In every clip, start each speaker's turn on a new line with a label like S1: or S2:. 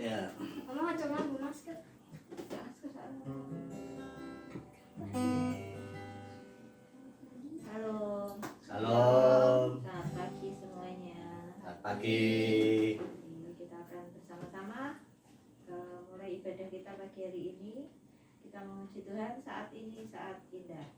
S1: Ya.
S2: Mama coba masker. Halo.
S1: Salam.
S2: Selamat pagi semuanya.
S1: Selamat pagi.
S2: Kita akan bersama-sama mulai ibadah kita pagi hari ini. Kita memuji Tuhan saat ini, saat indah.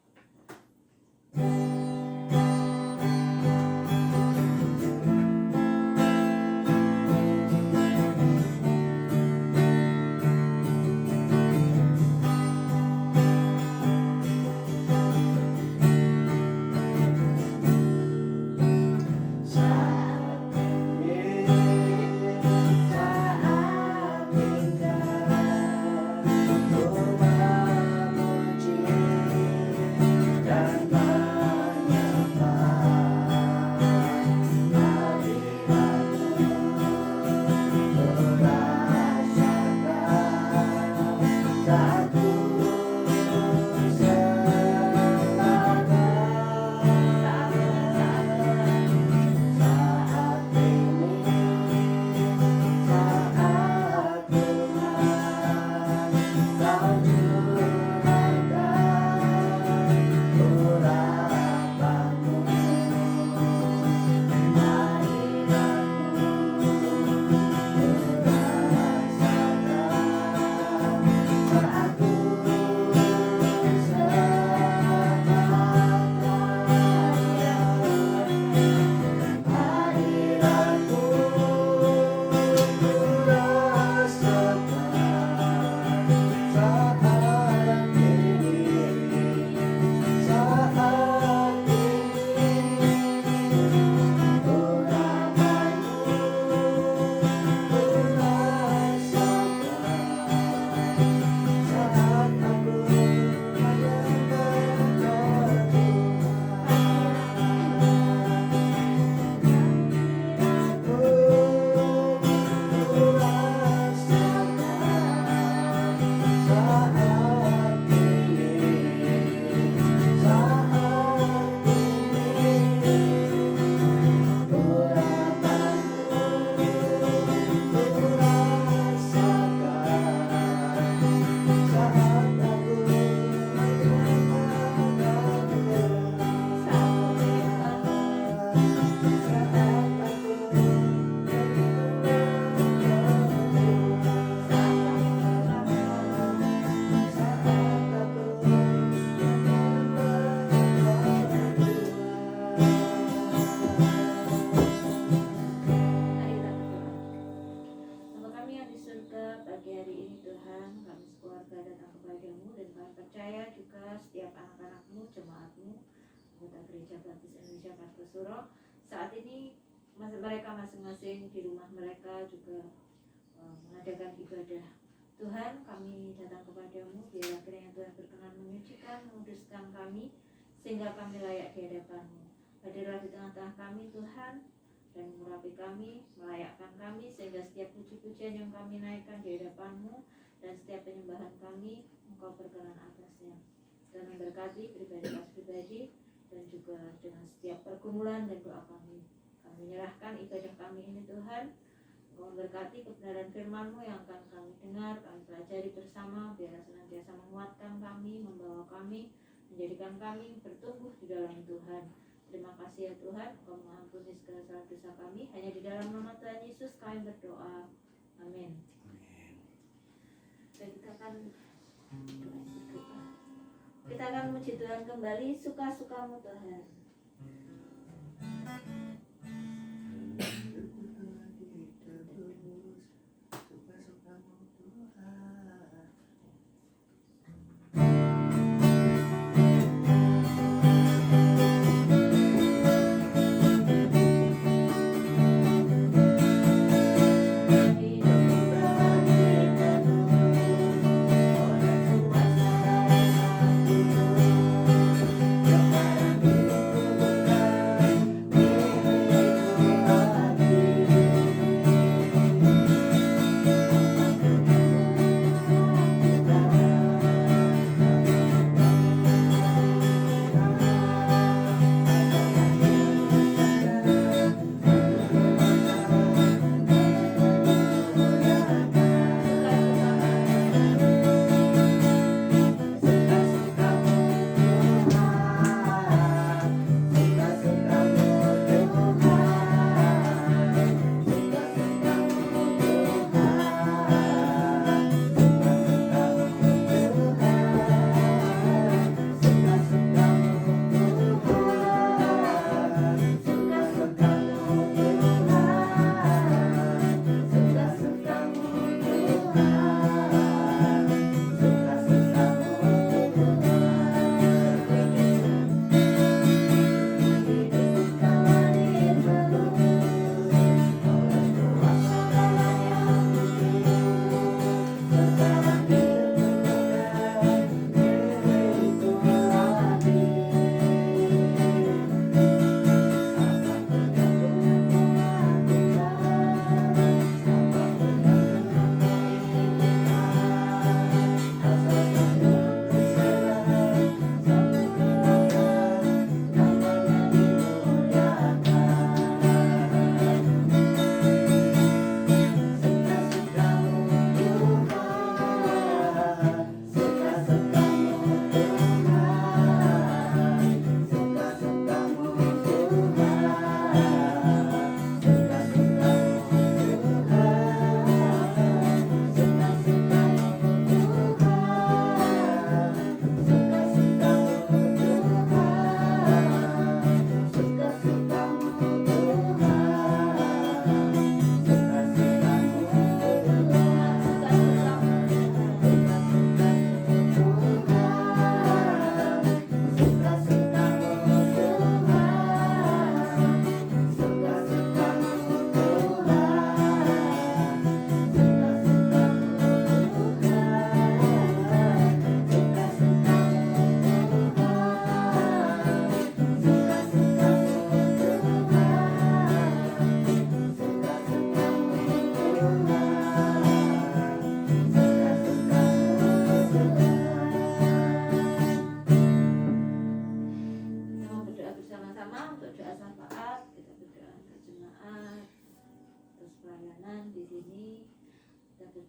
S2: Saat ini mereka masing-masing di rumah mereka juga mengadakan ibadah. Tuhan, kami datang kepadamu, biarlah kiranya Tuhan berkenan menyucikan, menguduskan kami, sehingga kami layak di hadapan-Mu. Hadirlah di tengah-tengah kami Tuhan, dan mengurapi kami, melayakkan kami, sehingga setiap puji-pujian yang kami naikkan di hadapan-Mu, dan setiap penyembahan kami, Engkau berkenan atasnya. Dan memberkati pribadi, dan juga dengan setiap pergumulan dan doa kami. Kami menyerahkan ibadah kami ini Tuhan. Engkau memberkati kebenaran firman-Mu yang akan kami dengar, kami pelajari bersama, biarlah senantiasa menguatkan kami, membawa kami, menjadikan kami bertumbuh di dalam Tuhan. Terima kasih ya Tuhan, Engkau mengampuni segala salah dosa kami. Hanya di dalam nama Tuhan Yesus kami berdoa. Amin. Kita akan memuji Tuhan kembali, suka-sukamu Tuhan.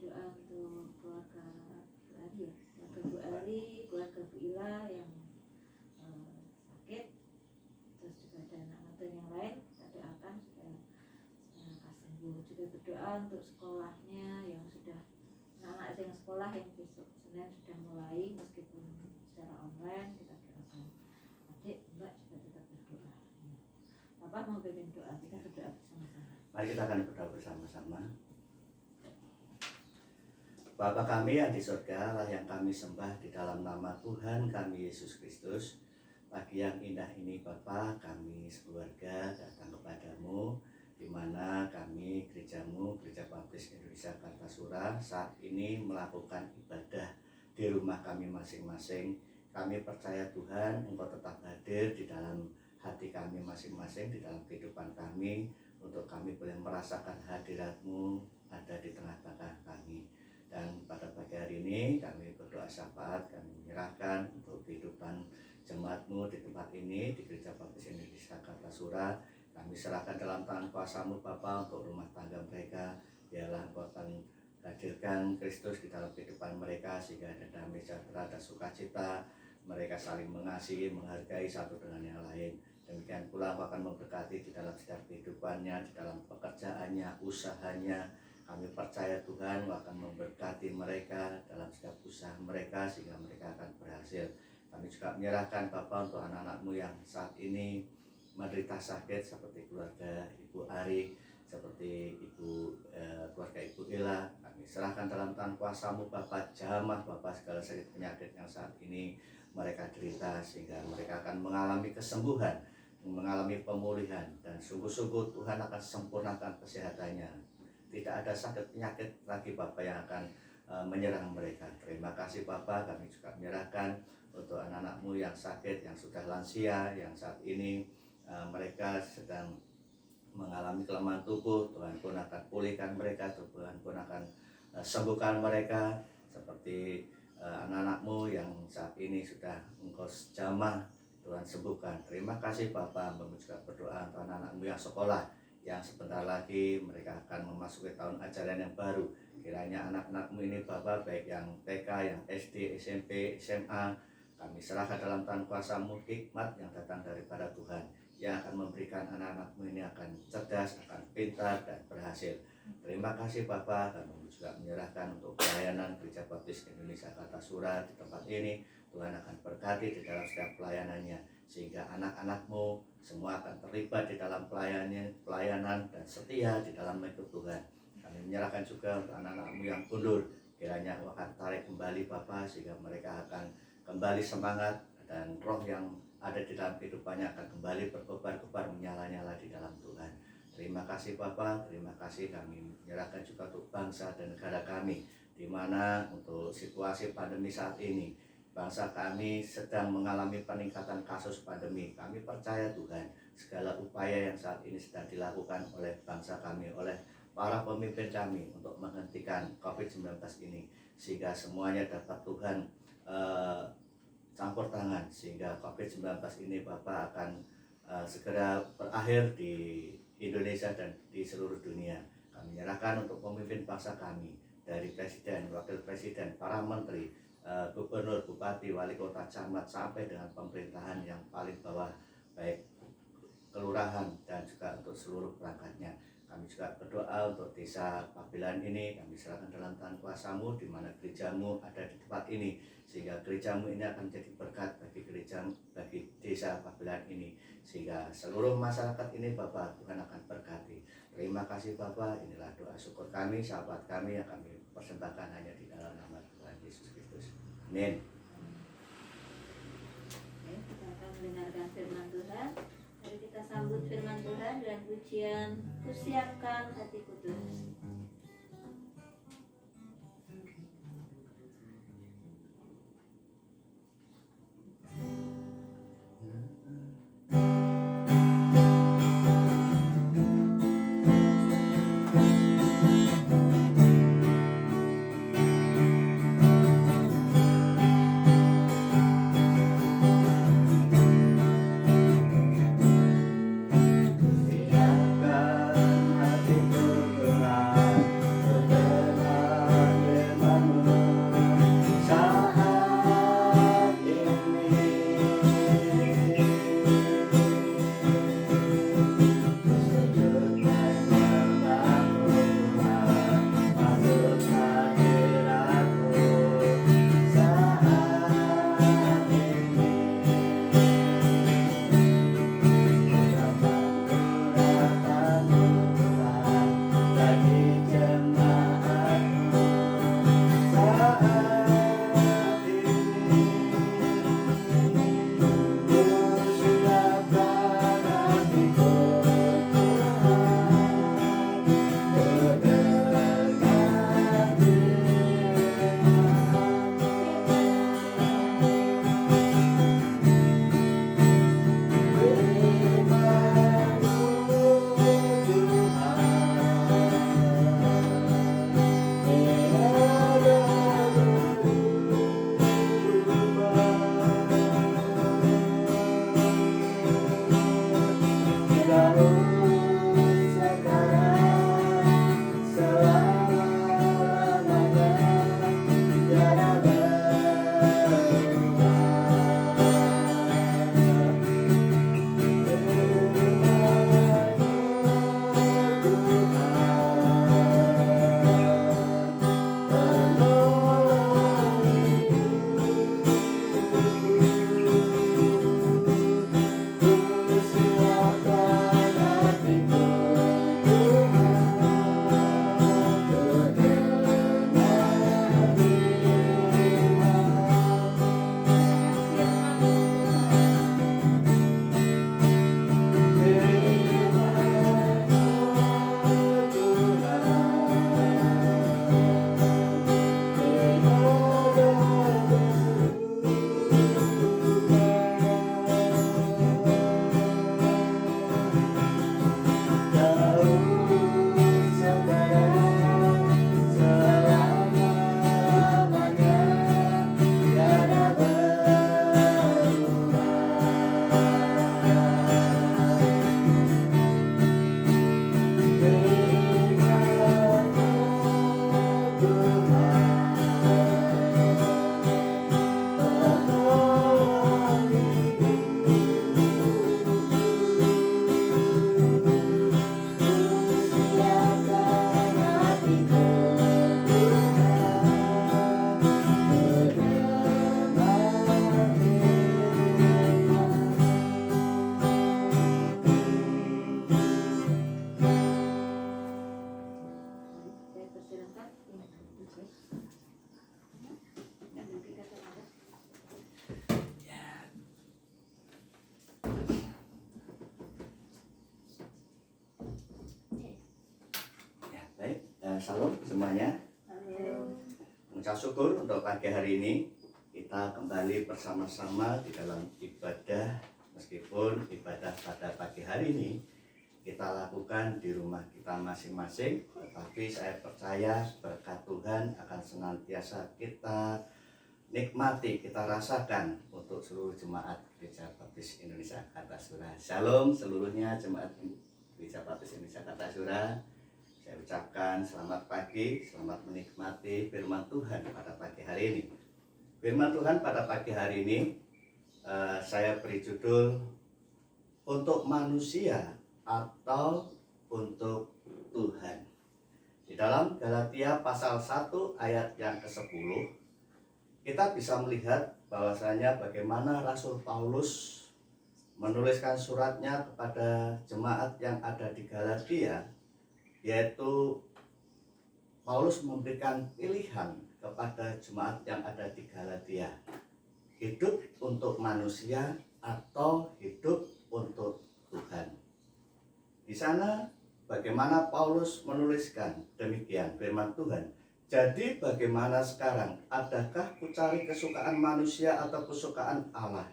S2: berdoa untuk keluarga Bu Ari ya, keluarga Bu Ari, keluarga Bu Ila yang sakit, terus juga ada anak-anak yang lain kita doakan supaya sembuh. Juga berdoa untuk sekolahnya yang sudah anak-anak yang sekolah yang besok Senin sudah mulai meskipun secara online, kita doakan adik mbak juga tetap berdoa. Bapak mau pimpin doa, kita berdoa bersama-sama.
S1: Mari kita akan berdoa bersama-sama. Bapa kami yang di surga, Allah yang kami sembah di dalam nama Tuhan kami Yesus Kristus. Pagi yang indah ini Bapa, kami sekeluarga datang kepadamu, di mana kami gerejamu, Gereja Baptis Indonesia Kartasura, saat ini melakukan ibadah di rumah kami masing-masing. Kami percaya Tuhan, Engkau tetap hadir di dalam hati kami masing-masing, di dalam kehidupan kami, untuk kami boleh merasakan hadirat-Mu ada di tengah-tengah kami. Dan pada pagi hari ini kami berdoa syafaat, kami menyerahkan untuk kehidupan jemaat-Mu di tempat ini, di Gereja Baptis Indonesia Kartasura. Kami serahkan dalam tangan kuasa-Mu Bapa untuk rumah tangga mereka. Biarlah Engkau akan hadirkan Kristus di dalam kehidupan mereka, sehingga ada damai sejahtera dan sukacita. Mereka saling mengasihi, menghargai satu dengan yang lain. Demikian pula Engkau akan memberkati di dalam setiap kehidupannya, di dalam pekerjaannya, usahanya. Kami percaya Tuhan akan memberkati mereka dalam setiap usaha mereka sehingga mereka akan berhasil. Kami juga menyerahkan Bapa untuk anak-anak-Mu yang saat ini menderita sakit seperti keluarga Ibu Ari, seperti keluarga Ibu Ila. Kami serahkan dalam tangan kuasa-Mu Bapa, jamah Bapa segala sakit penyakit yang saat ini mereka derita, sehingga mereka akan mengalami kesembuhan, mengalami pemulihan, dan sungguh-sungguh Tuhan akan sempurnakan kesehatannya. Tidak ada sakit penyakit lagi Bapak yang akan menyerang mereka. Terima kasih Bapak, kami juga menyerahkan untuk anak-anak-Mu yang sakit, yang sudah lansia, yang saat ini mereka sedang mengalami kelemahan tubuh. Tuhan pun akan pulihkan mereka, Tuhan pun akan sembuhkan mereka. Seperti anak-anak-Mu yang saat ini sudah Engkau jamah, Tuhan sembuhkan. Terima kasih Bapak, kami juga berdoa untuk anak-anak-Mu yang sekolah, yang sebentar lagi mereka akan memasuki tahun ajaran yang baru. Kiranya anak-anak-Mu ini Bapak, baik yang TK, yang SD, SMP, SMA, kami serahkan dalam tangan kuasa-Mu hikmat yang datang daripada Tuhan, yang akan memberikan anak-anak-Mu ini akan cerdas, akan pintar, dan berhasil. Terima kasih Bapak, kami juga menyerahkan untuk pelayanan Gereja Baptis Indonesia Kartasura di tempat ini. Tuhan akan berkati di dalam setiap pelayanannya, sehingga anak-anak-Mu semua akan terlibat di dalam pelayanan dan setia di dalam mengikut Tuhan. Kami menyerahkan juga untuk anak-anak-Mu yang mundur, kiranya Engkau akan tarik kembali Bapa, sehingga mereka akan kembali semangat, dan roh yang ada di dalam kehidupannya akan kembali berkobar-kobar, menyala-nyala di dalam Tuhan. Terima kasih Bapa, terima kasih. Kami menyerahkan juga untuk bangsa dan negara kami, di mana untuk situasi pandemi saat ini bangsa kami sedang mengalami peningkatan kasus pandemi. Kami percaya Tuhan, segala upaya yang saat ini sedang dilakukan oleh bangsa kami, oleh para pemimpin kami untuk menghentikan COVID-19 ini, sehingga semuanya dapat Tuhan campur tangan, sehingga COVID-19 ini Bapak akan segera berakhir di Indonesia dan di seluruh dunia. Kami menyerahkan untuk pemimpin bangsa kami, dari Presiden, Wakil Presiden, para Menteri, Gubernur, Bupati, Wali Kota, Camat, sampai dengan pemerintahan yang paling bawah, baik kelurahan dan juga untuk seluruh perangkatnya. Kami juga berdoa untuk desa Pabilan ini, kami serahkan dalam tangan kuasa-Mu, di mana gereja-Mu ada di tempat ini, sehingga gereja-Mu ini akan menjadi berkat bagi desa Pabilan ini, sehingga seluruh masyarakat ini Bapak, Tuhan akan berkati. Terima kasih Bapak, inilah doa syukur kami, sahabat kami yang kami persembahkan hanya di dalam nama Tuhan Yesus Kristus. Amin.
S2: Oke, kita akan mendengarkan firman Tuhan. Mari kita sambut firman Tuhan dengan pujian Kusiapkan Hatiku Tuhan.
S1: Siapkan hatiku Salam semuanya.
S2: Halo.
S1: Mengucap syukur untuk pagi hari ini kita kembali bersama-sama di dalam ibadah, meskipun ibadah pada pagi hari ini kita lakukan di rumah kita masing-masing, tetapi saya percaya berkat Tuhan akan senantiasa kita nikmati, kita rasakan untuk seluruh jemaat Gereja Baptis Indonesia Kartasura. Shalom seluruhnya jemaat Gereja Baptis Indonesia Kartasura. Saya ucapkan selamat pagi, selamat menikmati firman Tuhan pada pagi hari ini. Firman Tuhan pada pagi hari ini saya beri judul untuk manusia atau untuk Tuhan. Di dalam Galatia pasal 1 ayat yang ke-10 kita bisa melihat bahwasanya bagaimana Rasul Paulus menuliskan suratnya kepada jemaat yang ada di Galatia, yaitu Paulus memberikan pilihan kepada jemaat yang ada di Galatia, hidup untuk manusia atau hidup untuk Tuhan. Di sana bagaimana Paulus menuliskan demikian firman Tuhan. Jadi bagaimana sekarang? Adakah ku cari kesukaan manusia atau kesukaan Allah?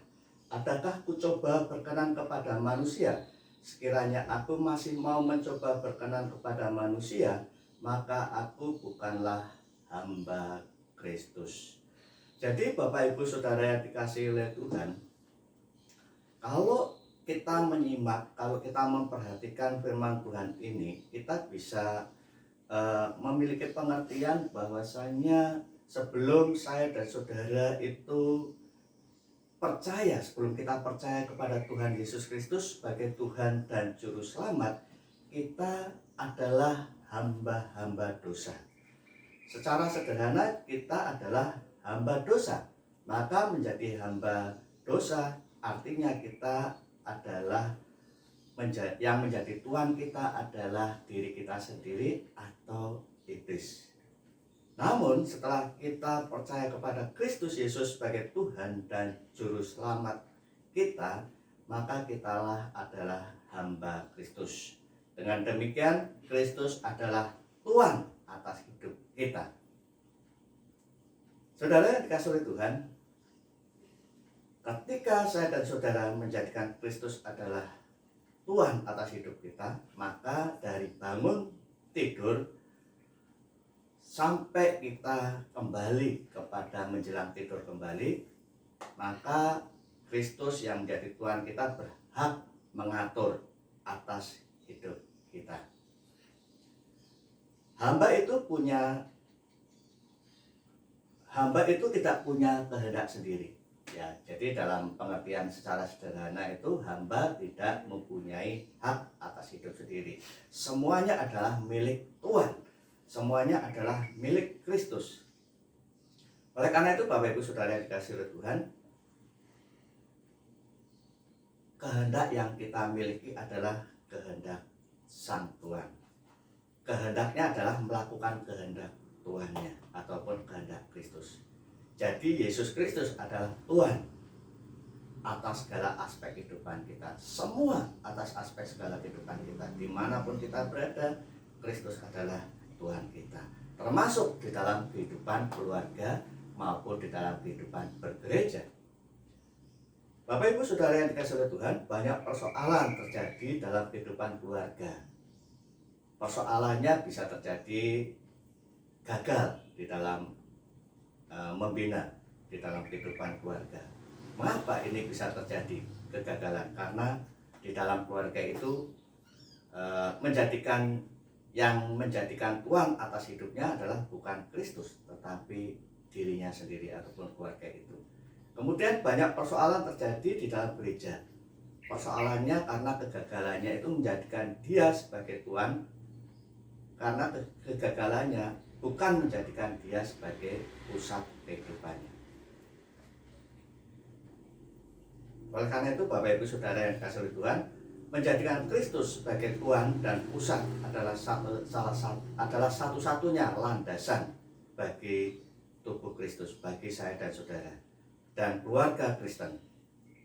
S1: Adakah ku coba berkenan kepada manusia? Sekiranya aku masih mau mencoba berkenan kepada manusia, maka aku bukanlah hamba Kristus. Jadi Bapak Ibu Saudara yang dikasihi oleh Tuhan, kalau kita menyimak, kalau kita memperhatikan firman Tuhan ini, kita bisa memiliki pengertian bahwasanya sebelum saya dan saudara itu percaya, sebelum kita percaya kepada Tuhan Yesus Kristus sebagai Tuhan dan Juru Selamat, kita adalah hamba-hamba dosa. Secara sederhana kita adalah hamba dosa. Maka menjadi hamba dosa artinya kita adalah yang menjadi Tuhan kita adalah diri kita sendiri atau iblis. Namun setelah kita percaya kepada Kristus Yesus sebagai Tuhan dan Juru Selamat kita, maka kitalah adalah hamba Kristus. Dengan demikian Kristus adalah Tuhan atas hidup kita. Saudara yang dikasihi oleh Tuhan, ketika saya dan saudara menjadikan Kristus adalah Tuhan atas hidup kita, maka dari bangun tidur sampai kita kembali kepada menjelang tidur kembali, maka Kristus yang menjadi Tuhan kita berhak mengatur atas hidup kita. Hamba itu tidak punya kehendak sendiri. Ya, jadi dalam pengertian secara sederhana itu hamba tidak mempunyai hak atas hidup sendiri. Semuanya adalah milik Tuhan. Semuanya adalah milik Kristus. Oleh karena itu Bapak Ibu Saudara yang dikasihi oleh Tuhan, kehendak yang kita miliki adalah kehendak Sang Tuhan. Kehendaknya adalah melakukan kehendak Tuhannya ataupun kehendak Kristus. Jadi Yesus Kristus adalah Tuhan atas segala aspek kehidupan kita. Semua atas aspek segala kehidupan kita. Dimanapun kita berada, Kristus adalah Tuhan kita, termasuk di dalam kehidupan keluarga maupun di dalam kehidupan bergereja. Bapak Ibu Saudara yang dikasihi oleh Tuhan, banyak persoalan terjadi dalam kehidupan keluarga. Persoalannya bisa terjadi gagal di dalam membina di dalam kehidupan keluarga. Mengapa ini bisa terjadi kegagalan? Karena di dalam keluarga itu yang menjadikan Tuhan atas hidupnya adalah bukan Kristus, tetapi dirinya sendiri ataupun keluarga itu. Kemudian banyak persoalan terjadi di dalam gereja. Persoalannya karena kegagalannya itu menjadikan dia sebagai Tuhan, karena kegagalannya bukan menjadikan dia sebagai pusat kehidupannya. Oleh karena itu Bapak Ibu Saudara yang dikasihi oleh Tuhan, menjadikan Kristus sebagai Tuhan dan pusat adalah satu-satunya landasan bagi tubuh Kristus, bagi saya dan saudara dan keluarga Kristen.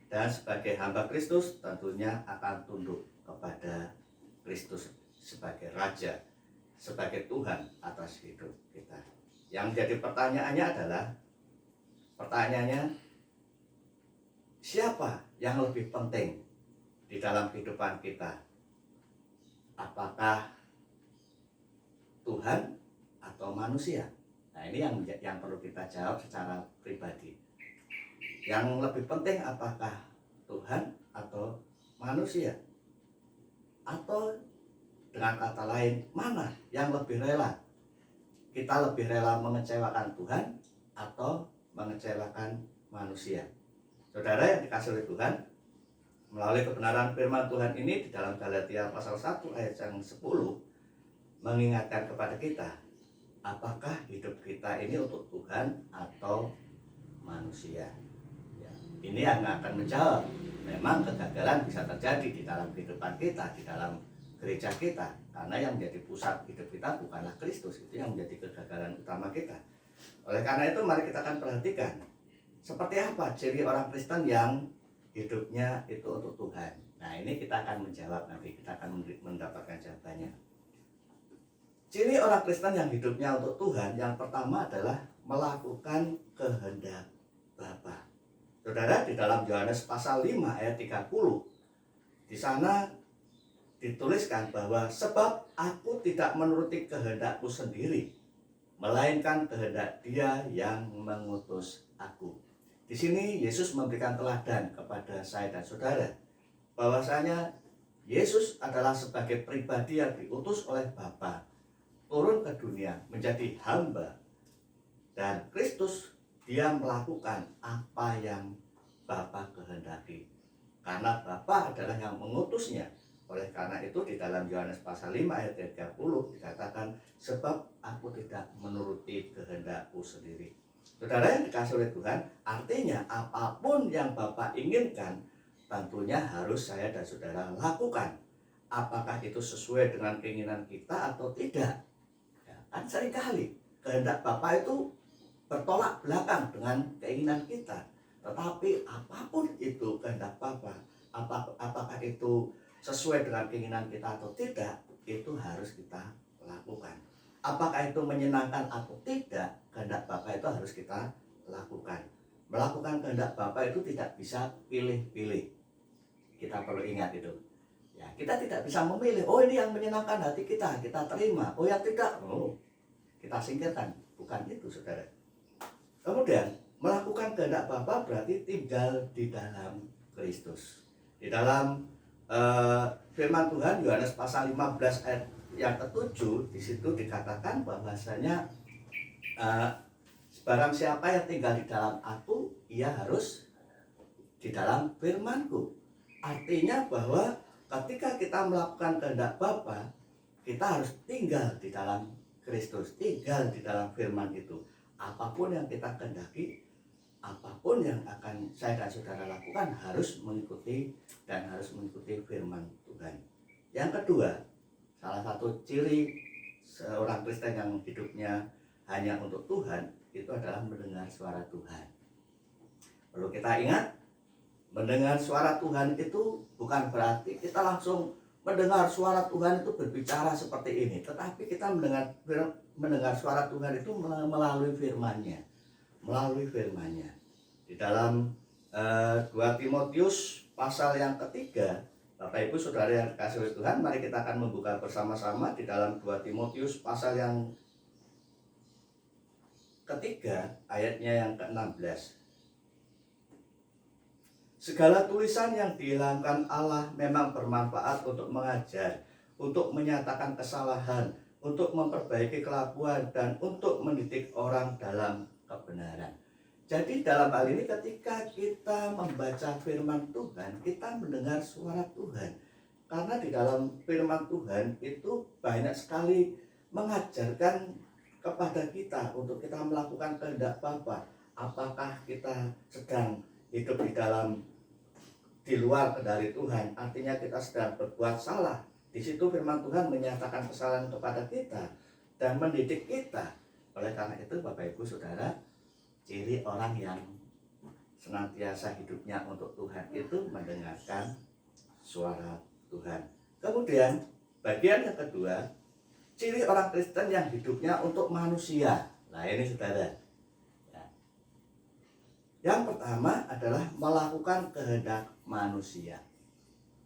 S1: Dan sebagai hamba Kristus tentunya akan tunduk kepada Kristus sebagai Raja, sebagai Tuhan atas hidup kita. Yang jadi pertanyaannya, siapa yang lebih penting di dalam kehidupan kita? Apakah Tuhan atau manusia? Nah, ini yang perlu kita jawab secara pribadi. Yang lebih penting apakah Tuhan atau manusia? Atau dengan kata lain, mana yang lebih rela? Kita lebih rela mengecewakan Tuhan atau mengecewakan manusia? Saudara yang dikasihi oleh Tuhan, melalui kebenaran firman Tuhan ini di dalam Galatia pasal 1 ayat yang 10 mengingatkan kepada kita, apakah hidup kita ini untuk Tuhan atau manusia? Ya, ini yang akan menjawab. Memang kegagalan bisa terjadi di dalam kehidupan kita, di dalam gereja kita, karena yang menjadi pusat hidup kita bukanlah Kristus. Itu yang menjadi kegagalan utama kita. Oleh karena itu mari kita akan perhatikan seperti apa ciri orang Kristen yang hidupnya itu untuk Tuhan. Nah, ini kita akan menjawab nanti, kita akan mendapatkan jawabannya. Ciri orang Kristen yang hidupnya untuk Tuhan, yang pertama adalah melakukan kehendak Bapa. Saudara, di dalam Yohanes pasal 5 ayat 30, di sana dituliskan bahwa sebab aku tidak menuruti kehendakku sendiri, melainkan kehendak Dia yang mengutus aku. Di sini Yesus memberikan teladan kepada saya dan saudara bahwasanya Yesus adalah sebagai pribadi yang diutus oleh Bapa turun ke dunia menjadi hamba, dan Kristus Dia melakukan apa yang Bapa kehendaki karena Bapa adalah yang mengutusnya. Oleh karena itu di dalam Yohanes pasal 5 ayat 30 dikatakan, sebab aku tidak menuruti kehendakku sendiri. Saudara yang dikasihi oleh Tuhan, artinya apapun yang Bapa inginkan tentunya harus saya dan saudara lakukan. Apakah itu sesuai dengan keinginan kita atau tidak? Ya, kan seringkali kehendak Bapa itu bertolak belakang dengan keinginan kita. Tetapi apapun itu kehendak Bapa, apakah itu sesuai dengan keinginan kita atau tidak, itu harus kita lakukan. Apakah itu menyenangkan atau tidak, kehendak Bapa itu harus kita lakukan. Melakukan kehendak Bapa itu tidak bisa pilih-pilih. Kita perlu ingat itu. Ya, kita tidak bisa memilih, oh ini yang menyenangkan hati kita terima. Oh yang tidak, kita singkirkan. Bukan itu, saudara. Kemudian, melakukan kehendak Bapa berarti tinggal di dalam Kristus. Di dalam firman Tuhan Yohanes pasal 15 ayat yang ke-7, di situ dikatakan bahwasanya barang siapa yang tinggal di dalam aku, ia harus di dalam firman-Ku. Artinya bahwa ketika kita melakukan kehendak Bapa, kita harus tinggal di dalam Kristus, tinggal di dalam firman itu. Apapun yang kita kehendaki, apapun yang akan saya dan saudara lakukan harus mengikuti firman Tuhan. Yang kedua, salah satu ciri seorang Kristen yang hidupnya hanya untuk Tuhan itu adalah mendengar suara Tuhan. Perlu kita ingat, mendengar suara Tuhan itu bukan berarti kita langsung mendengar suara Tuhan itu berbicara seperti ini, tetapi kita mendengar suara Tuhan itu melalui firman-Nya. Di dalam 2 Timotius pasal yang ketiga, Bapak Ibu Saudara yang dikasihi oleh Tuhan, mari kita akan membuka bersama-sama di dalam 2 Timotius pasal yang ketiga, ayatnya yang ke-16. Segala tulisan yang dihilangkan Allah memang bermanfaat untuk mengajar, untuk menyatakan kesalahan, untuk memperbaiki kelakuan, dan untuk mendidik orang dalam kebenaran. Jadi dalam hal ini ketika kita membaca firman Tuhan, kita mendengar suara Tuhan. Karena di dalam firman Tuhan itu banyak sekali mengajarkan kepada kita untuk kita melakukan kehendak Bapa. Apakah kita sedang hidup di luar dari Tuhan, artinya kita sedang berbuat salah. Di situ firman Tuhan menyatakan kesalahan kepada kita dan mendidik kita. Oleh karena itu Bapak Ibu Saudara, ciri orang yang senantiasa hidupnya untuk Tuhan itu mendengarkan suara Tuhan. Kemudian bagian yang kedua, ciri orang Kristen yang hidupnya untuk manusia. Nah ini saudara. Ya. Yang pertama adalah melakukan kehendak manusia.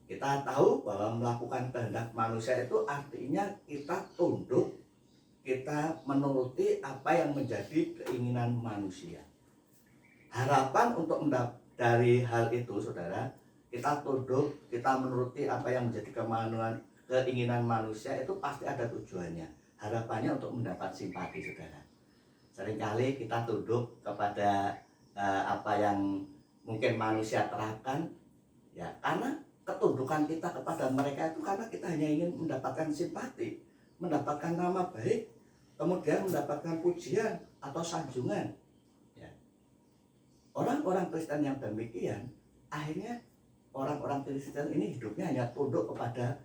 S1: Kita tahu bahwa melakukan kehendak manusia itu artinya kita tunduk, kita menuruti apa yang menjadi keinginan manusia. Harapan untuk dari hal itu saudara, kita tunduk, kita menuruti apa yang menjadi keinginan manusia itu pasti ada tujuannya. Harapannya untuk mendapat simpati saudara. Seringkali kita tunduk kepada apa yang mungkin manusia terapkan, ya karena ketundukan kita kepada mereka itu karena kita hanya ingin mendapatkan simpati, mendapatkan nama baik, kemudian mendapatkan pujian atau sanjungan. Ya. Orang-orang Kristen yang demikian, akhirnya orang-orang Kristen ini hidupnya hanya tunduk kepada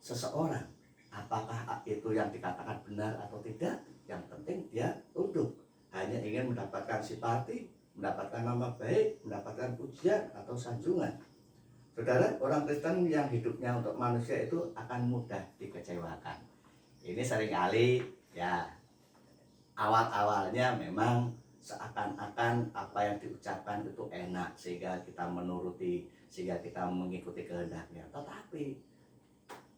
S1: seseorang. Apakah itu yang dikatakan benar atau tidak, yang penting dia tunduk. Hanya ingin mendapatkan simpati, mendapatkan nama baik, mendapatkan pujian atau sanjungan. Saudara, orang Kristen yang hidupnya untuk manusia itu akan mudah dikecewakan. Ini seringkali ya awal-awalnya memang seakan-akan apa yang diucapkan itu enak sehingga kita menuruti, sehingga kita mengikuti kehendaknya. Tetapi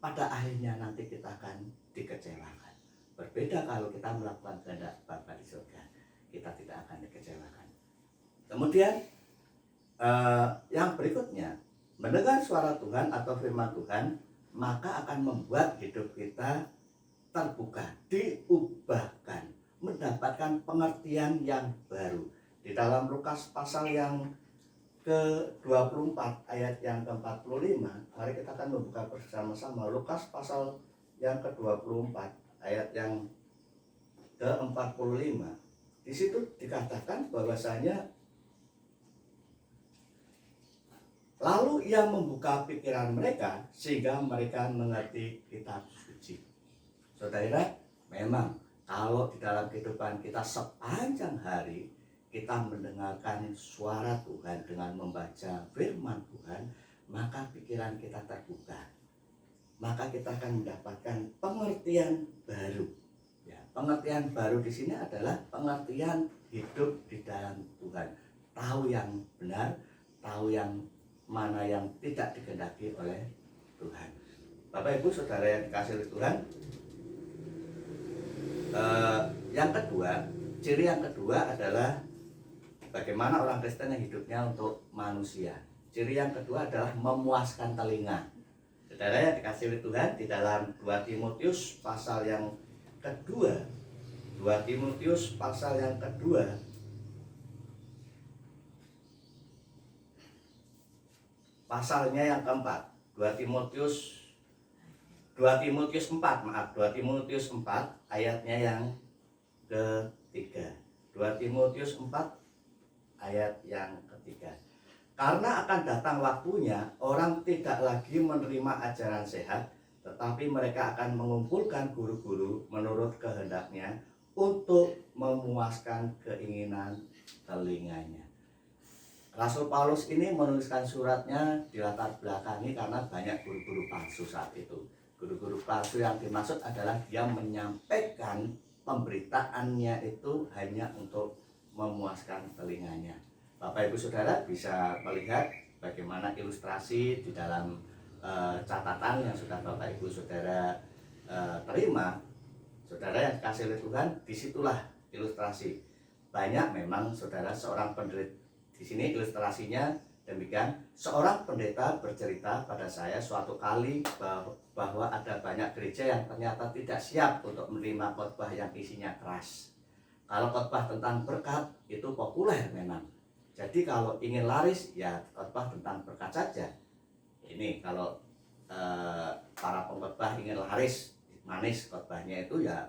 S1: pada akhirnya nanti kita akan dikecewakan. Berbeda kalau kita melakukan kehendak Bapa di surga, kita tidak akan dikecewakan. Kemudian yang berikutnya, mendengar suara Tuhan atau firman Tuhan, maka akan membuat hidup kita terbuka, diubahkan, mendapatkan pengertian yang baru. Di dalam Lukas pasal yang ke-24 ayat yang ke-45, mari kita akan membuka bersama-sama Lukas pasal yang ke-24 ayat yang ke-45. Di situ dikatakan bahwasanya lalu ia membuka pikiran mereka sehingga mereka mengerti kitab suci. Saudara, memang kalau di dalam kehidupan kita sepanjang hari kita mendengarkan suara Tuhan dengan membaca firman Tuhan, maka pikiran kita terbuka. Maka kita akan mendapatkan pengertian baru. Ya, pengertian baru di sini adalah pengertian hidup di dalam Tuhan. Tahu yang benar, tahu yang mana yang tidak dikehendaki oleh Tuhan. Bapak Ibu Saudara yang dikasihi oleh Tuhan, yang kedua, ciri yang kedua adalah bagaimana orang Kristen yang hidupnya untuk manusia. Ciri yang kedua adalah memuaskan telinga. Saudara yang dikasihi oleh Tuhan, di dalam 2 Timotius pasal yang kedua, 2 Timotius pasal yang kedua pasalnya yang keempat, 2 Timotius 4 ayatnya yang ketiga. 2 Timotius 4 ayat yang ketiga. Karena akan datang waktunya orang tidak lagi menerima ajaran sehat, tetapi mereka akan mengumpulkan guru-guru menurut kehendaknya untuk memuaskan keinginan telinganya. Rasul Paulus ini menuliskan suratnya di latar belakangi karena banyak guru-guru palsu saat itu. Guru-guru palsu yang dimaksud adalah dia menyampaikan pemberitaannya itu hanya untuk memuaskan telinganya. Bapak Ibu Saudara bisa melihat bagaimana ilustrasi di dalam catatan yang sudah Bapak Ibu Saudara terima. Saudara yang dikasihi oleh Tuhan, disitulah ilustrasi. Banyak memang saudara seorang pendeta. Di sini ilustrasinya demikian. Seorang pendeta bercerita pada saya suatu kali bahwa ada banyak gereja yang ternyata tidak siap untuk menerima khotbah yang isinya keras. Kalau khotbah tentang berkat itu populer memang. Jadi kalau ingin laris ya khotbah tentang berkat saja. Ini kalau para pengkhotbah ingin laris, manis khotbahnya itu ya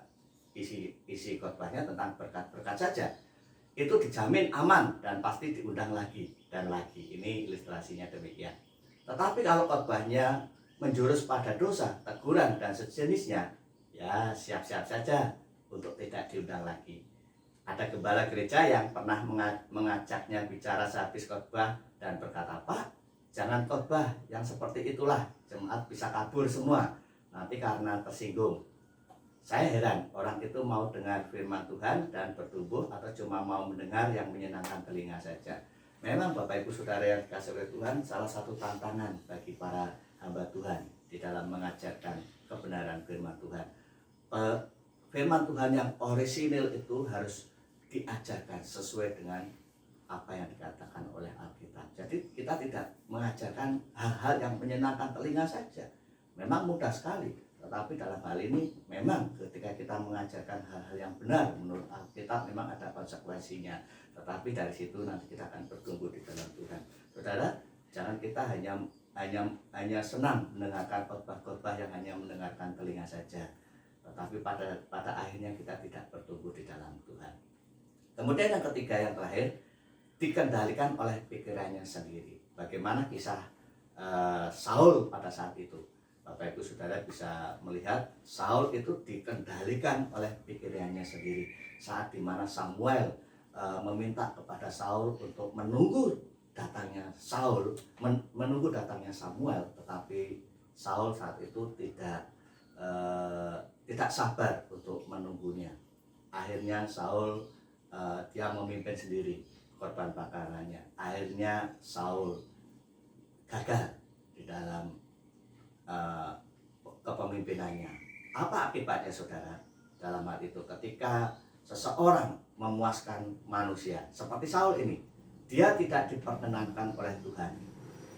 S1: isi khotbahnya tentang berkat-berkat saja. Itu dijamin aman dan pasti diundang lagi dan lagi. Ini ilustrasinya demikian. Tetapi kalau khotbahnya menjurus pada dosa, teguran dan sejenisnya, ya siap-siap saja untuk tidak diundang lagi. Ada gembala gereja yang pernah mengajaknya bicara sehabis khotbah dan berkata, "Pak, jangan khotbah yang seperti itulah, jemaat bisa kabur semua nanti karena tersinggung." Saya heran orang itu mau dengar firman Tuhan dan bertumbuh atau cuma mau mendengar yang menyenangkan telinga saja. Memang Bapak Ibu Saudara yang dikasihi oleh Tuhan, salah satu tantangan bagi para hamba Tuhan di dalam mengajarkan kebenaran firman Tuhan. Firman Tuhan yang orisinil itu harus diajarkan sesuai dengan apa yang dikatakan oleh Alkitab. Jadi kita tidak mengajarkan hal-hal yang menyenangkan telinga saja. Memang mudah sekali, tetapi dalam hal ini memang ketika kita mengajarkan hal-hal yang benar menurut Alkitab memang ada konsekuensinya. Tetapi dari situ nanti kita akan bertumbuh di dalam Tuhan. Saudara, jangan kita hanya senang mendengarkan khotbah-khotbah yang hanya mendengarkan telinga saja. Tetapi pada akhirnya kita tidak bertumbuh di dalam Tuhan. Kemudian yang ketiga, yang terakhir, dikendalikan oleh pikirannya sendiri. Bagaimana kisah Saul pada saat itu? Bapak Ibu Saudara bisa melihat Saul itu dikendalikan oleh pikirannya sendiri. Saat dimana Samuel meminta kepada Saul untuk menunggu datangnya menunggu datangnya Samuel, tetapi Saul saat itu tidak sabar untuk menunggunya. Akhirnya Saul dia memimpin sendiri korban bakarannya. Akhirnya Saul gagal di dalam kepemimpinannya. Apa akibatnya saudara? Dalam hal itu ketika seseorang memuaskan manusia seperti Saul ini, dia tidak diperkenankan oleh Tuhan.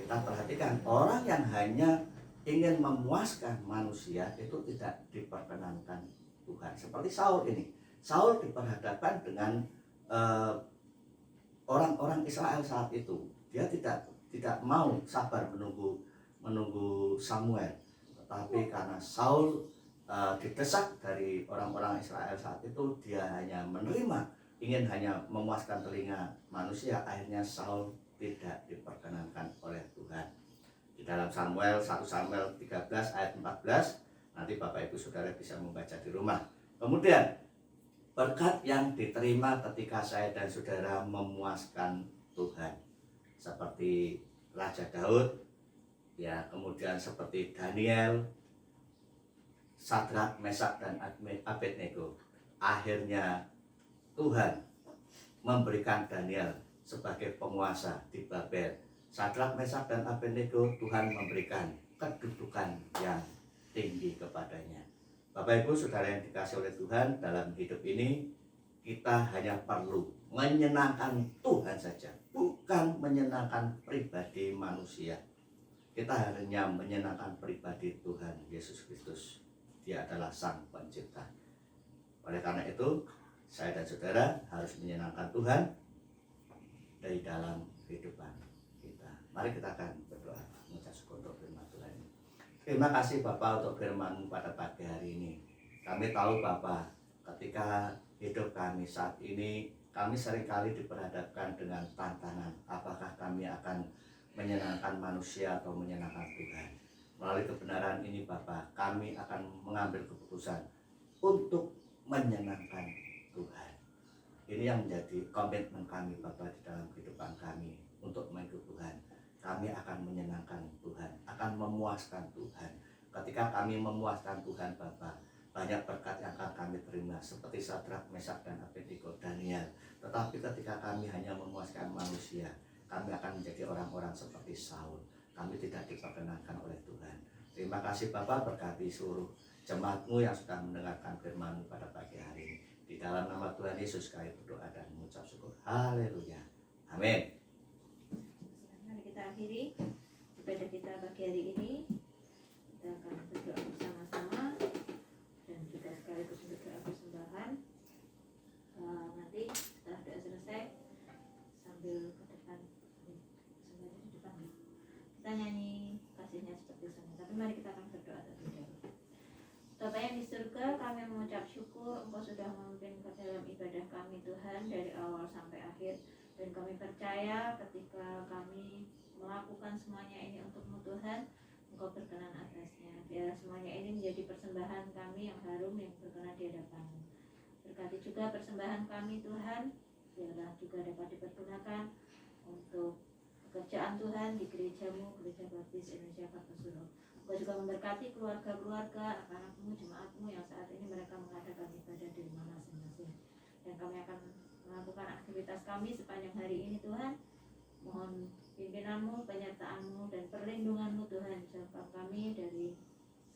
S1: Kita perhatikan orang yang hanya ingin memuaskan manusia itu tidak diperkenankan Tuhan. Seperti Saul ini. Saul diperhadapkan dengan orang-orang Israel saat itu. Dia tidak mau sabar menunggu Samuel, tetapi karena Saul didesak dari orang-orang Israel saat itu, dia hanya ingin hanya memuaskan telinga manusia. Akhirnya Saul tidak diperkenankan oleh Tuhan. Di dalam 1 Samuel 13 ayat 14, nanti Bapak Ibu Saudara bisa membaca di rumah. Kemudian berkat yang diterima ketika saya dan saudara memuaskan Tuhan, seperti Raja Daud, ya, kemudian seperti Daniel, Sadrak, Mesak, dan Abednego. Akhirnya Tuhan memberikan Daniel sebagai penguasa di Babel. Sadrak, Mesak, dan Abednego, Tuhan memberikan kedudukan yang tinggi kepadanya. Bapak Ibu Saudara yang dikasihi oleh Tuhan, dalam hidup ini kita hanya perlu menyenangkan Tuhan saja, bukan menyenangkan pribadi manusia. Kita hanya menyenangkan pribadi Tuhan Yesus Kristus. Dia adalah Sang Pencipta. Oleh karena itu, saya dan saudara harus menyenangkan Tuhan dari dalam kehidupan kita. Mari kita akan berdoa mengucap syukur untuk firman Tuhan. Terima kasih Bapak untuk firman-Mu pada pagi hari ini. Kami tahu Bapak, ketika hidup kami saat ini, kami seringkali diperhadapkan dengan tantangan. Apakah kami akan menyenangkan manusia atau menyenangkan Tuhan? Melalui kebenaran ini Bapak, kami akan mengambil keputusan untuk menyenangkan Tuhan. Ini yang menjadi komitmen kami Bapak di dalam kehidupan kami untuk mengikut Tuhan. Kami akan menyenangkan Tuhan, akan memuaskan Tuhan. Ketika kami memuaskan Tuhan Bapak, banyak berkat yang akan kami terima, seperti Sadrak, Mesak, dan Abednego, Daniel. Tetapi ketika kami hanya memuaskan manusia, kami akan menjadi orang-orang seperti Saul. Kami tidak diperkenankan oleh Tuhan. Terima kasih Bapak, berkati seluruh jemaat-Mu yang sudah mendengarkan firman-Mu pada pagi hari ini. Di dalam nama Tuhan Yesus kami berdoa dan mengucap syukur. Haleluya. Amin.
S2: Mari kita akhiri ibadah kita pagi hari ini. Kita akan berdoa bersama-sama dan juga sekaligus berdoa persembahan. Nanti setelah doa selesai, sambil ke depan, sambil di depan, kita nyanyi kasihnya seperti semua. Tapi mari kita akan berdoa terlebih dahulu. Bapa yang di surga, kami mengucap syukur Engkau sudah memimpin ke dalam ibadah kami Tuhan dari awal sampai akhir. Dan kami percaya ketika kami melakukan semuanya ini untuk-Mu Tuhan, Engkau berkenan atasnya. Biar semuanya ini menjadi persembahan kami yang harum, yang berkenan di hadapan-Mu. Berkati juga persembahan kami Tuhan, biarlah juga dapat dipergunakan untuk pekerjaan Tuhan di gereja-Mu, Gereja Baptis Indonesia Kartosuro. Engkau juga memberkati keluarga-keluarga, anak-anakmu, jemaatmu yang saat ini mereka mengadakan ibadah di rumah masing-masing. Dan kami akan melakukan aktivitas kami sepanjang hari ini Tuhan. Mohon pimpinanmu, penyertaanmu, dan perlindunganmu Tuhan. Jauhkan kami dari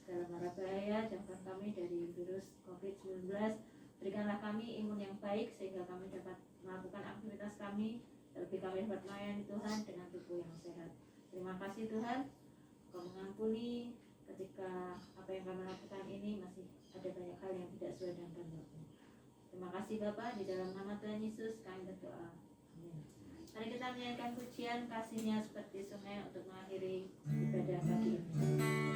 S2: segala mara bahaya, jauhkan kami dari virus COVID-19. Berikanlah kami imun yang baik sehingga kami dapat melakukan aktivitas kami, terlebih kami dapat melayani Tuhan dengan tubuh yang sehat. Terima kasih Tuhan, Kau mengampuni ketika apa yang kami lakukan ini masih ada banyak hal yang tidak sesuai dengan kehendak-Mu. Terima kasih Bapa, di dalam nama Tuhan Yesus kami berdoa. Amin. Mari kita menyanyikan pujian kasih-Nya seperti sungai untuk mengakhiri ibadah pagi ini.